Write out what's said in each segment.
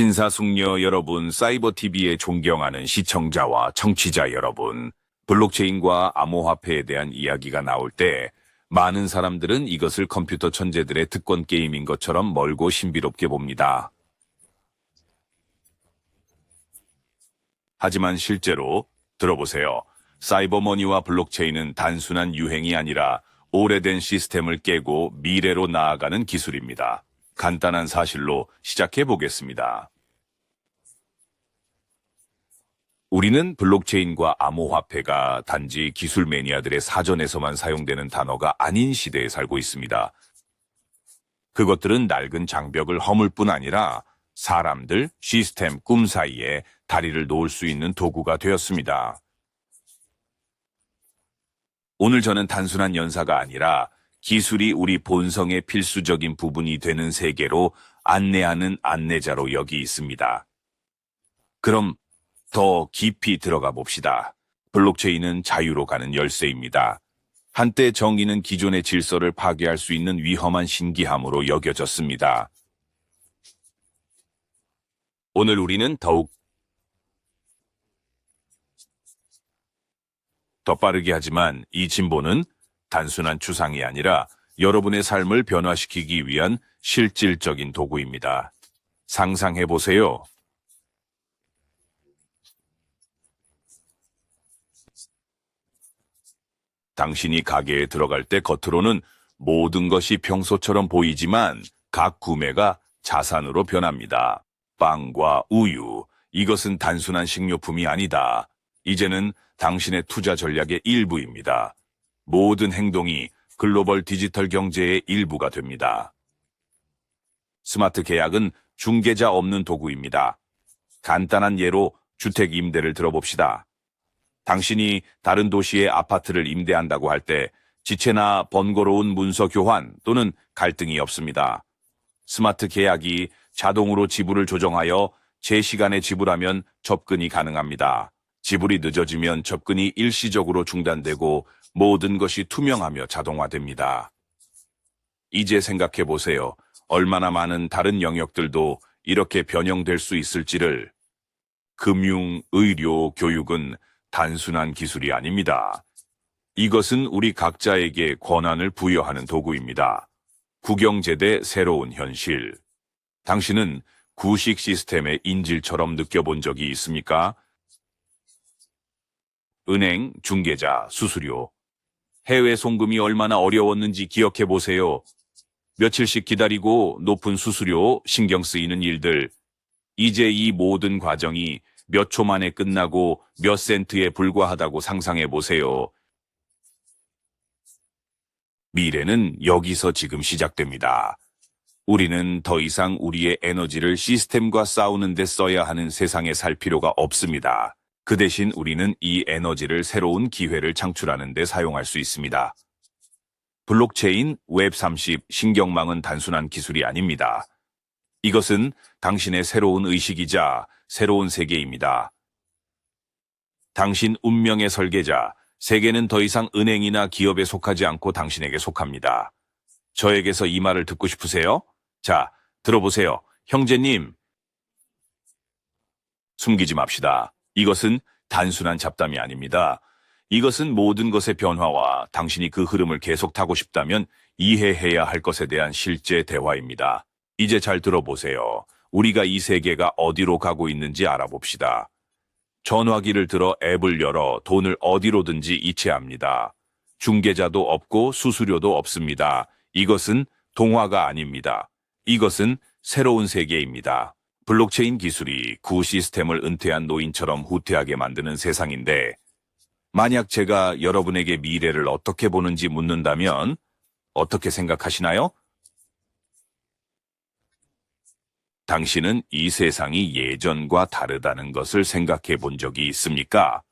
신사숙녀 여러분, 사이버TV에 존경하는 시청자와 청취자 여러분, 블록체인과 암호화폐에 대한 이야기가 나올 때 많은 사람들은 이것을 컴퓨터 천재들의 특권 게임인 것처럼 멀고 신비롭게 봅니다. 하지만 실제로 들어보세요. 사이버머니와 블록체인은 단순한 유행이 아니라 오래된 시스템을 깨고 미래로 나아가는 기술입니다. 간단한 사실로 시작해 보겠습니다. 우리는 블록체인과 암호화폐가 단지 기술 매니아들의 사전에서만 사용되는 단어가 아닌 시대에 살고 있습니다. 그것들은 낡은 장벽을 허물 뿐 아니라 사람들, 시스템, 꿈 사이에 다리를 놓을 수 있는 도구가 되었습니다. 오늘 저는 단순한 연사가 아니라 기술이 우리 본성의 필수적인 부분이 되는 세계로 안내하는 안내자로 여기 있습니다. 그럼 더 깊이 들어가 봅시다. 블록체인은 자유로 가는 열쇠입니다. 한때 정의는 기존의 질서를 파괴할 수 있는 위험한 신기함으로 여겨졌습니다. 오늘 우리는 더욱 더 빠르게 하지만 이 진보는 단순한 추상이 아니라 여러분의 삶을 변화시키기 위한 실질적인 도구입니다. 상상해보세요. 당신이 가게에 들어갈 때 겉으로는 모든 것이 평소처럼 보이지만 각 구매가 자산으로 변합니다. 빵과 우유, 이것은 단순한 식료품이 아니다. 이제는 당신의 투자 전략의 일부입니다. 모든 행동이 글로벌 디지털 경제의 일부가 됩니다. 스마트 계약은 중개자 없는 도구입니다. 간단한 예로 주택 임대를 들어봅시다. 당신이 다른 도시의 아파트를 임대한다고 할 때 지체나 번거로운 문서 교환 또는 갈등이 없습니다. 스마트 계약이 자동으로 지불을 조정하여 제 시간에 지불하면 접근이 가능합니다. 지불이 늦어지면 접근이 일시적으로 중단되고 모든 것이 투명하며 자동화됩니다. 이제 생각해 보세요. 얼마나 많은 다른 영역들도 이렇게 변형될 수 있을지를. 금융, 의료, 교육은 단순한 기술이 아닙니다. 이것은 우리 각자에게 권한을 부여하는 도구입니다. 국영제대 새로운 현실. 당신은 구식 시스템의 인질처럼 느껴본 적이 있습니까? 은행, 중개자, 수수료. 해외 송금이 얼마나 어려웠는지 기억해 보세요. 며칠씩 기다리고 높은 수수료, 신경 쓰이는 일들. 이제 이 모든 과정이 몇 초 만에 끝나고 몇 센트에 불과하다고 상상해 보세요. 미래는 여기서 지금 시작됩니다. 우리는 더 이상 우리의 에너지를 시스템과 싸우는 데 써야 하는 세상에 살 필요가 없습니다. 그 대신 우리는 이 에너지를 새로운 기회를 창출하는 데 사용할 수 있습니다. 블록체인, 웹30, 신경망은 단순한 기술이 아닙니다. 이것은 당신의 새로운 의식이자 새로운 세계입니다. 당신 운명의 설계자, 세계는 더 이상 은행이나 기업에 속하지 않고 당신에게 속합니다. 저에게서 이 말을 듣고 싶으세요? 자, 들어보세요. 형제님. 숨기지 맙시다. 이것은 단순한 잡담이 아닙니다. 이것은 모든 것의 변화와 당신이 그 흐름을 계속 타고 싶다면 이해해야 할 것에 대한 실제 대화입니다. 이제 잘 들어보세요. 우리가 이 세계가 어디로 가고 있는지 알아봅시다. 전화기를 들어 앱을 열어 돈을 어디로든지 이체합니다. 중개자도 없고 수수료도 없습니다. 이것은 동화가 아닙니다. 이것은 새로운 세계입니다. 블록체인 기술이 구 시스템을 은퇴한 노인처럼 후퇴하게 만드는 세상인데, 만약 제가 여러분에게 미래를 어떻게 보는지 묻는다면 어떻게 생각하시나요? 당신은 이 세상이 예전과 다르다는 것을 생각해 본 적이 있습니까?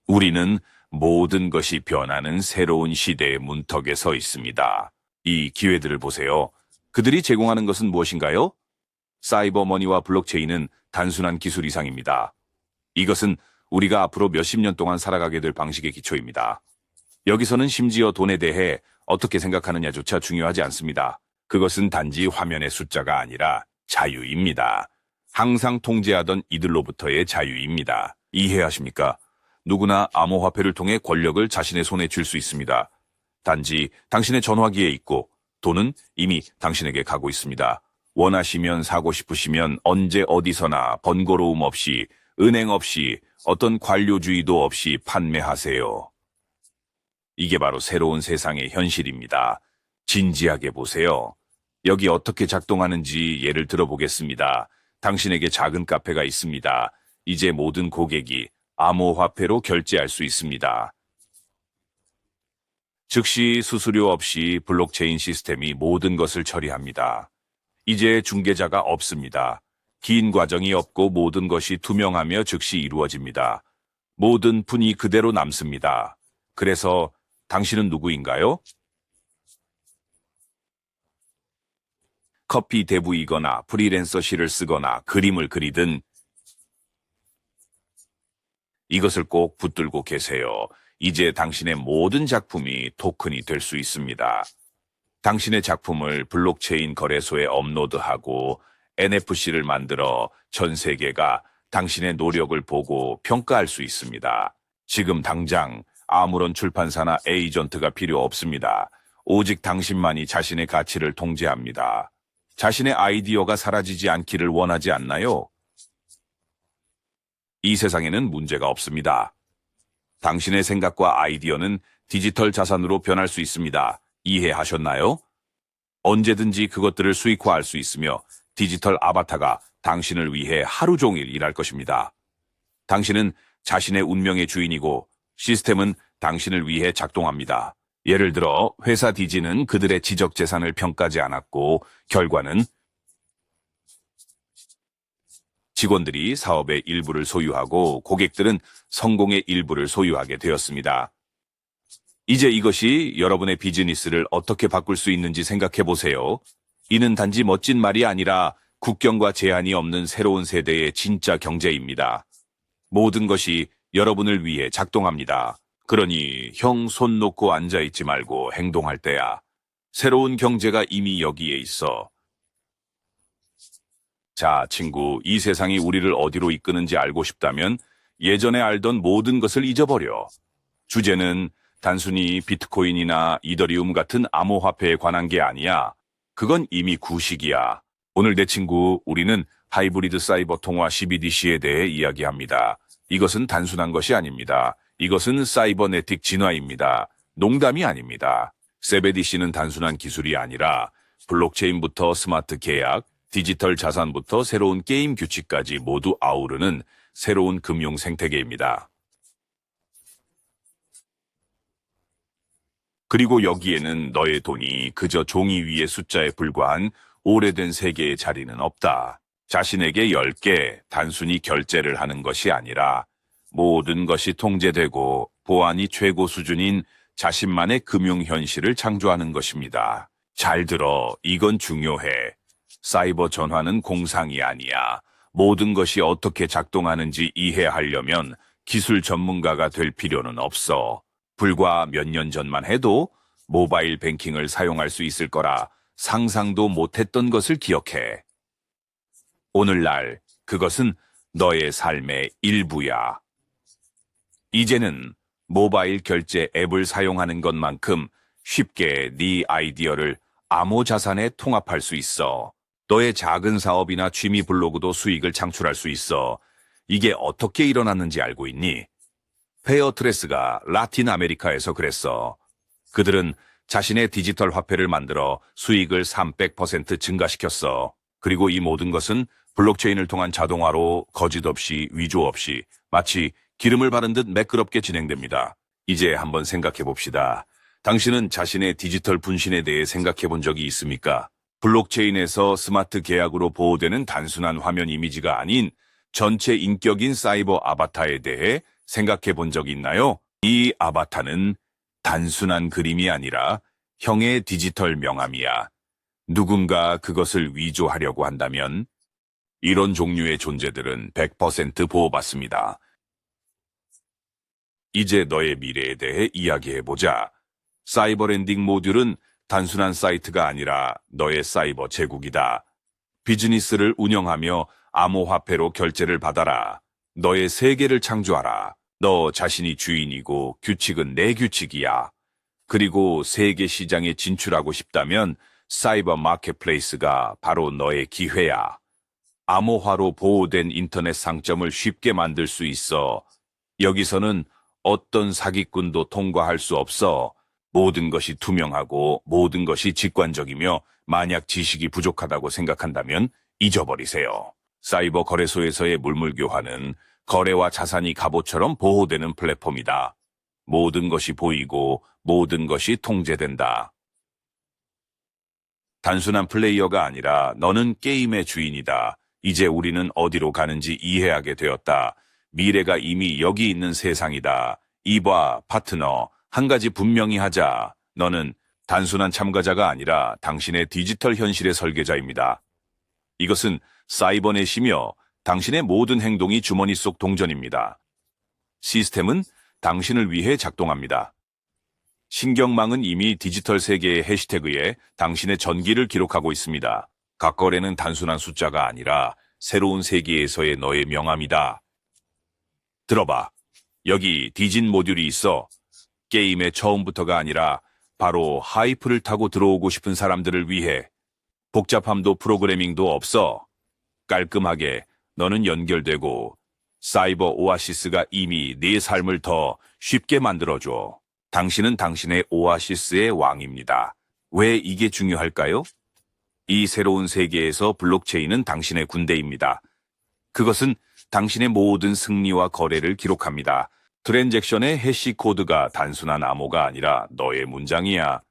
우리는 모든 것이 변하는 새로운 시대의 문턱에 서 있습니다. 이 기회들을 보세요. 그들이 제공하는 것은 무엇인가요? 사이버머니와 블록체인은 단순한 기술 이상입니다. 이것은 우리가 앞으로 몇십 년 동안 살아가게 될 방식의 기초입니다. 여기서는 심지어 돈에 대해 어떻게 생각하느냐조차 중요하지 않습니다. 그것은 단지 화면의 숫자가 아니라 자유입니다. 항상 통제하던 이들로부터의 자유입니다. 이해하십니까? 누구나 암호화폐를 통해 권력을 자신의 손에 쥘 수 있습니다. 단지 당신의 전화기에 있고 돈은 이미 당신에게 가고 있습니다. 원하시면 사고 싶으시면 언제 어디서나 번거로움 없이 은행 없이 어떤 관료주의도 없이 판매하세요. 이게 바로 새로운 세상의 현실입니다. 진지하게 보세요. 여기 어떻게 작동하는지 예를 들어보겠습니다. 당신에게 작은 카페가 있습니다. 이제 모든 고객이 암호화폐로 결제할 수 있습니다. 즉시 수수료 없이 블록체인 시스템이 모든 것을 처리합니다. 이제 중개자가 없습니다. 긴 과정이 없고 모든 것이 투명하며 즉시 이루어집니다. 모든 분이 그대로 남습니다. 그래서 당신은 누구인가요? 커피 대부이거나 프리랜서 시를 쓰거나 그림을 그리든 이것을 꼭 붙들고 계세요. 이제 당신의 모든 작품이 토큰이 될 수 있습니다. 당신의 작품을 블록체인 거래소에 업로드하고 NFC를 만들어 전 세계가 당신의 노력을 보고 평가할 수 있습니다. 지금 당장 아무런 출판사나 에이전트가 필요 없습니다. 오직 당신만이 자신의 가치를 통제합니다. 자신의 아이디어가 사라지지 않기를 원하지 않나요? 이 세상에는 문제가 없습니다. 당신의 생각과 아이디어는 디지털 자산으로 변할 수 있습니다. 이해하셨나요? 언제든지 그것들을 수익화할 수 있으며 디지털 아바타가 당신을 위해 하루 종일 일할 것입니다. 당신은 자신의 운명의 주인이고 시스템은 당신을 위해 작동합니다. 예를 들어 회사 디지는 그들의 지적 재산을 평가하지 않았고 결과는 직원들이 사업의 일부를 소유하고 고객들은 성공의 일부를 소유하게 되었습니다. 이제 이것이 여러분의 비즈니스를 어떻게 바꿀 수 있는지 생각해 보세요. 이는 단지 멋진 말이 아니라 국경과 제한이 없는 새로운 세대의 진짜 경제입니다. 모든 것이 여러분을 위해 작동합니다. 그러니 형 손 놓고 앉아있지 말고 행동할 때야. 새로운 경제가 이미 여기에 있어. 자, 친구, 이 세상이 우리를 어디로 이끄는지 알고 싶다면 예전에 알던 모든 것을 잊어버려. 주제는 단순히 비트코인이나 이더리움 같은 암호화폐에 관한 게 아니야. 그건 이미 구식이야. 오늘 내 친구, 우리는 하이브리드 사이버 통화 CBDC에 대해 이야기합니다. 이것은 단순한 것이 아닙니다. 이것은 사이버네틱 진화입니다. 농담이 아닙니다. CBDC는 단순한 기술이 아니라 블록체인부터 스마트 계약, 디지털 자산부터 새로운 게임 규칙까지 모두 아우르는 새로운 금융 생태계입니다. 그리고 여기에는 너의 돈이 그저 종이 위의 숫자에 불과한 오래된 세계의 자리는 없다. 자신에게 10개 단순히 결제를 하는 것이 아니라 모든 것이 통제되고 보안이 최고 수준인 자신만의 금융 현실을 창조하는 것입니다. 잘 들어, 이건 중요해. 사이버 전화는 공상이 아니야. 모든 것이 어떻게 작동하는지 이해하려면 기술 전문가가 될 필요는 없어. 불과 몇 년 전만 해도 모바일 뱅킹을 사용할 수 있을 거라 상상도 못했던 것을 기억해. 오늘날 그것은 너의 삶의 일부야. 이제는 모바일 결제 앱을 사용하는 것만큼 쉽게 네 아이디어를 암호자산에 통합할 수 있어. 너의 작은 사업이나 취미 블로그도 수익을 창출할 수 있어. 이게 어떻게 일어났는지 알고 있니? 페어트레스가 라틴 아메리카에서 그랬어. 그들은 자신의 디지털 화폐를 만들어 수익을 300% 증가시켰어. 그리고 이 모든 것은 블록체인을 통한 자동화로 거짓 없이 위조 없이 마치 기름을 바른 듯 매끄럽게 진행됩니다. 이제 한번 생각해 봅시다. 당신은 자신의 디지털 분신에 대해 생각해 본 적이 있습니까? 블록체인에서 스마트 계약으로 보호되는 단순한 화면 이미지가 아닌 전체 인격인 사이버 아바타에 대해 생각해 본 적이 있나요? 이 아바타는 단순한 그림이 아니라 형의 디지털 명함이야. 누군가 그것을 위조하려고 한다면 이런 종류의 존재들은 100% 보호받습니다. 이제 너의 미래에 대해 이야기해보자. 사이버 랜딩 모듈은 단순한 사이트가 아니라 너의 사이버 제국이다. 비즈니스를 운영하며 암호화폐로 결제를 받아라. 너의 세계를 창조하라. 너 자신이 주인이고 규칙은 내 규칙이야. 그리고 세계 시장에 진출하고 싶다면 사이버 마켓플레이스가 바로 너의 기회야. 암호화로 보호된 인터넷 상점을 쉽게 만들 수 있어. 여기서는 어떤 사기꾼도 통과할 수 없어. 모든 것이 투명하고 모든 것이 직관적이며 만약 지식이 부족하다고 생각한다면 잊어버리세요. 사이버 거래소에서의 물물 교환은 거래와 자산이 갑옷처럼 보호되는 플랫폼이다. 모든 것이 보이고 모든 것이 통제된다. 단순한 플레이어가 아니라 너는 게임의 주인이다. 이제 우리는 어디로 가는지 이해하게 되었다. 미래가 이미 여기 있는 세상이다. 이봐, 파트너. 한 가지 분명히 하자. 너는 단순한 참가자가 아니라 당신의 디지털 현실의 설계자입니다. 이것은 사이버넷이며 당신의 모든 행동이 주머니 속 동전입니다. 시스템은 당신을 위해 작동합니다. 신경망은 이미 디지털 세계의 해시태그에 당신의 전기를 기록하고 있습니다. 각 거래는 단순한 숫자가 아니라 새로운 세계에서의 너의 명함이다. 들어봐. 여기 디진 모듈이 있어. 게임의 처음부터가 아니라 바로 하이프를 타고 들어오고 싶은 사람들을 위해. 복잡함도 프로그래밍도 없어. 깔끔하게 너는 연결되고 사이버 오아시스가 이미 네 삶을 더 쉽게 만들어줘. 당신은 당신의 오아시스의 왕입니다. 왜 이게 중요할까요? 이 새로운 세계에서 블록체인은 당신의 군대입니다. 그것은 당신의 모든 승리와 거래를 기록합니다. 트랜잭션의 해시 코드가 단순한 암호가 아니라 너의 문장이야.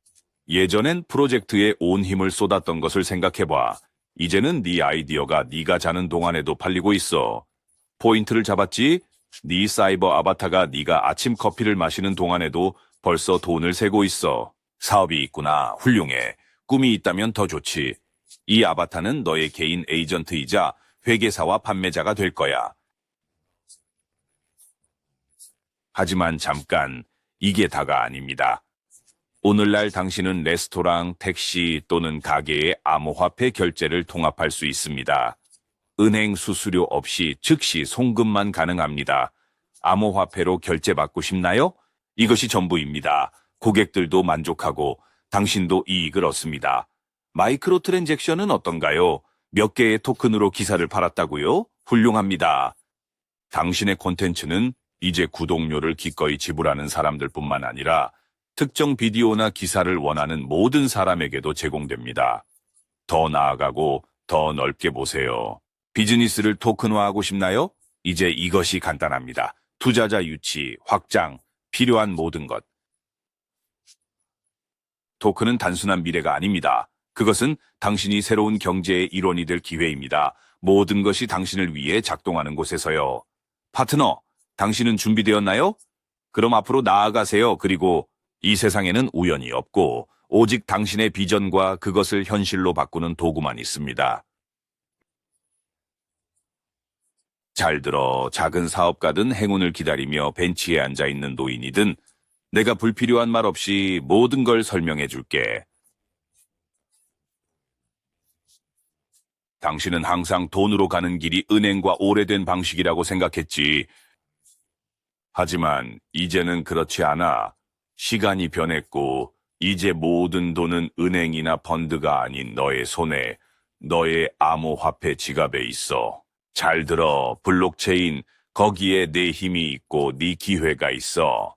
예전엔 프로젝트에 온 힘을 쏟았던 것을 생각해봐. 이제는 네 아이디어가 네가 자는 동안에도 팔리고 있어. 포인트를 잡았지? 네 사이버 아바타가 네가 아침 커피를 마시는 동안에도 벌써 돈을 세고 있어. 사업이 있구나. 훌륭해. 꿈이 있다면 더 좋지. 이 아바타는 너의 개인 에이전트이자 회계사와 판매자가 될 거야. 하지만 잠깐, 이게 다가 아닙니다. 오늘날 당신은 레스토랑, 택시 또는 가게의 암호화폐 결제를 통합할 수 있습니다. 은행 수수료 없이 즉시 송금만 가능합니다. 암호화폐로 결제받고 싶나요? 이것이 전부입니다. 고객들도 만족하고 당신도 이익을 얻습니다. 마이크로 트랜잭션은 어떤가요? 몇 개의 토큰으로 기사를 팔았다고요? 훌륭합니다. 당신의 콘텐츠는 이제 구독료를 기꺼이 지불하는 사람들뿐만 아니라 특정 비디오나 기사를 원하는 모든 사람에게도 제공됩니다. 더 나아가고 더 넓게 보세요. 비즈니스를 토큰화하고 싶나요? 이제 이것이 간단합니다. 투자자 유치, 확장, 필요한 모든 것. 토큰은 단순한 미래가 아닙니다. 그것은 당신이 새로운 경제의 일원이 될 기회입니다. 모든 것이 당신을 위해 작동하는 곳에서요. 파트너, 당신은 준비되었나요? 그럼 앞으로 나아가세요. 그리고 이 세상에는 우연이 없고 오직 당신의 비전과 그것을 현실로 바꾸는 도구만 있습니다. 잘 들어. 작은 사업가든 행운을 기다리며 벤치에 앉아있는 노인이든 내가 불필요한 말 없이 모든 걸 설명해 줄게. 당신은 항상 돈으로 가는 길이 은행과 오래된 방식이라고 생각했지. 하지만 이제는 그렇지 않아. 시간이 변했고 이제 모든 돈은 은행이나 펀드가 아닌 너의 손에, 너의 암호화폐 지갑에 있어. 잘 들어. 블록체인, 거기에 내 힘이 있고 네 기회가 있어.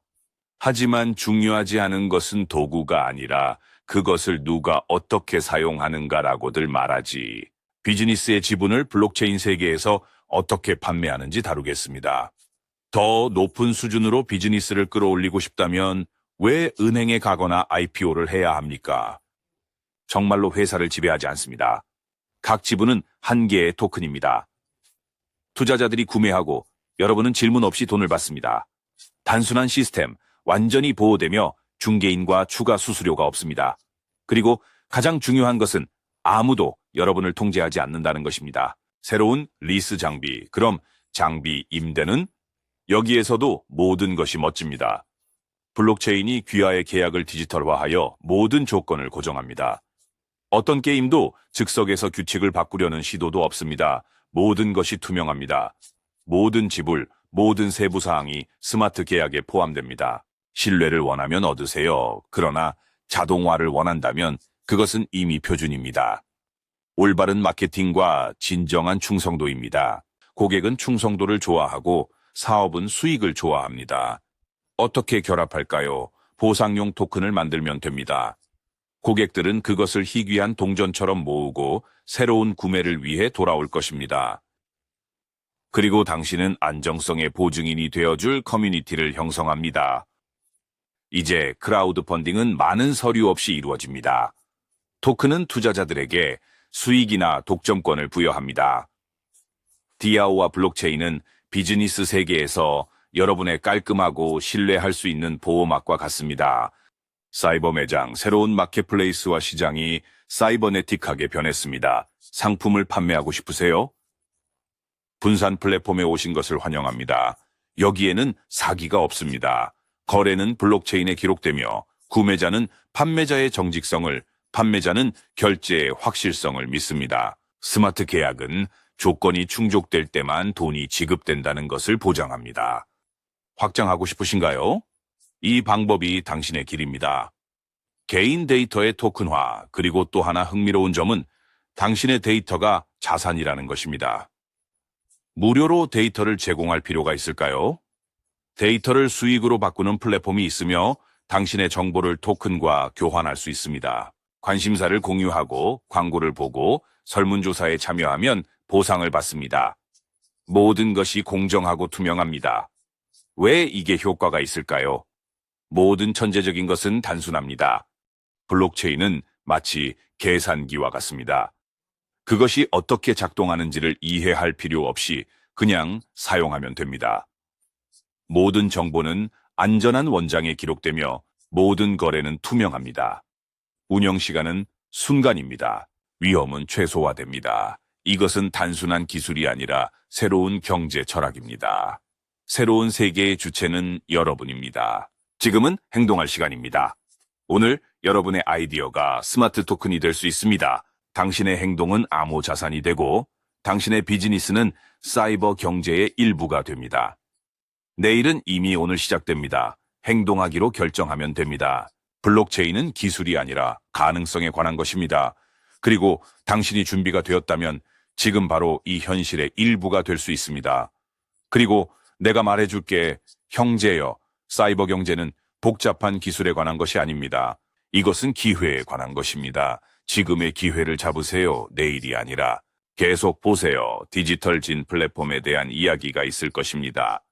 하지만 중요하지 않은 것은 도구가 아니라 그것을 누가 어떻게 사용하는가라고들 말하지. 비즈니스의 지분을 블록체인 세계에서 어떻게 판매하는지 다루겠습니다. 더 높은 수준으로 비즈니스를 끌어올리고 싶다면 왜 은행에 가거나 IPO를 해야 합니까? 정말로 회사를 지배하지 않습니다. 각 지분은 한 개의 토큰입니다. 투자자들이 구매하고 여러분은 질문 없이 돈을 받습니다. 단순한 시스템, 완전히 보호되며 중개인과 추가 수수료가 없습니다. 그리고 가장 중요한 것은 아무도 여러분을 통제하지 않는다는 것입니다. 새로운 리스 장비, 그럼 장비 임대는? 여기에서도 모든 것이 멋집니다. 블록체인이 귀하의 계약을 디지털화하여 모든 조건을 고정합니다. 어떤 게임도 즉석에서 규칙을 바꾸려는 시도도 없습니다. 모든 것이 투명합니다. 모든 지불, 모든 세부 사항이 스마트 계약에 포함됩니다. 신뢰를 원하면 얻으세요. 그러나 자동화를 원한다면 그것은 이미 표준입니다. 올바른 마케팅과 진정한 충성도입니다. 고객은 충성도를 좋아하고 사업은 수익을 좋아합니다. 어떻게 결합할까요? 보상용 토큰을 만들면 됩니다. 고객들은 그것을 희귀한 동전처럼 모으고 새로운 구매를 위해 돌아올 것입니다. 그리고 당신은 안정성의 보증인이 되어줄 커뮤니티를 형성합니다. 이제 크라우드 펀딩은 많은 서류 없이 이루어집니다. 토큰은 투자자들에게 수익이나 독점권을 부여합니다. 디아오와 블록체인은 비즈니스 세계에서 여러분의 깔끔하고 신뢰할 수 있는 보호막과 같습니다. 사이버 매장, 새로운 마켓플레이스와 시장이 사이버네틱하게 변했습니다. 상품을 판매하고 싶으세요? 분산 플랫폼에 오신 것을 환영합니다. 여기에는 사기가 없습니다. 거래는 블록체인에 기록되며 구매자는 판매자의 정직성을, 판매자는 결제의 확실성을 믿습니다. 스마트 계약은 조건이 충족될 때만 돈이 지급된다는 것을 보장합니다. 확장하고 싶으신가요? 이 방법이 당신의 길입니다. 개인 데이터의 토큰화, 그리고 또 하나 흥미로운 점은 당신의 데이터가 자산이라는 것입니다. 무료로 데이터를 제공할 필요가 있을까요? 데이터를 수익으로 바꾸는 플랫폼이 있으며 당신의 정보를 토큰과 교환할 수 있습니다. 관심사를 공유하고 광고를 보고 설문조사에 참여하면 보상을 받습니다. 모든 것이 공정하고 투명합니다. 왜 이게 효과가 있을까요? 모든 천재적인 것은 단순합니다. 블록체인은 마치 계산기와 같습니다. 그것이 어떻게 작동하는지를 이해할 필요 없이 그냥 사용하면 됩니다. 모든 정보는 안전한 원장에 기록되며 모든 거래는 투명합니다. 운영 시간은 순간입니다. 위험은 최소화됩니다. 이것은 단순한 기술이 아니라 새로운 경제 철학입니다. 새로운 세계의 주체는 여러분입니다. 지금은 행동할 시간입니다. 오늘 여러분의 아이디어가 스마트 토큰이 될 수 있습니다. 당신의 행동은 암호 자산이 되고 당신의 비즈니스는 사이버 경제의 일부가 됩니다. 내일은 이미 오늘 시작됩니다. 행동하기로 결정하면 됩니다. 블록체인은 기술이 아니라 가능성에 관한 것입니다. 그리고 당신이 준비가 되었다면 지금 바로 이 현실의 일부가 될 수 있습니다. 그리고 내가 말해줄게, 형제여, 사이버 경제는 복잡한 기술에 관한 것이 아닙니다. 이것은 기회에 관한 것입니다. 지금의 기회를 잡으세요. 내일이 아니라. 계속 보세요. 디지털 진 플랫폼에 대한 이야기가 있을 것입니다.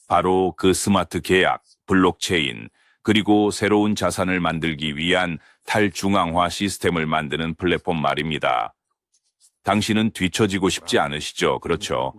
바로 그 스마트 계약, 블록체인, 그리고 새로운 자산을 만들기 위한 탈중앙화 시스템을 만드는 플랫폼 말입니다. 당신은 뒤처지고 싶지 않으시죠? 그렇죠.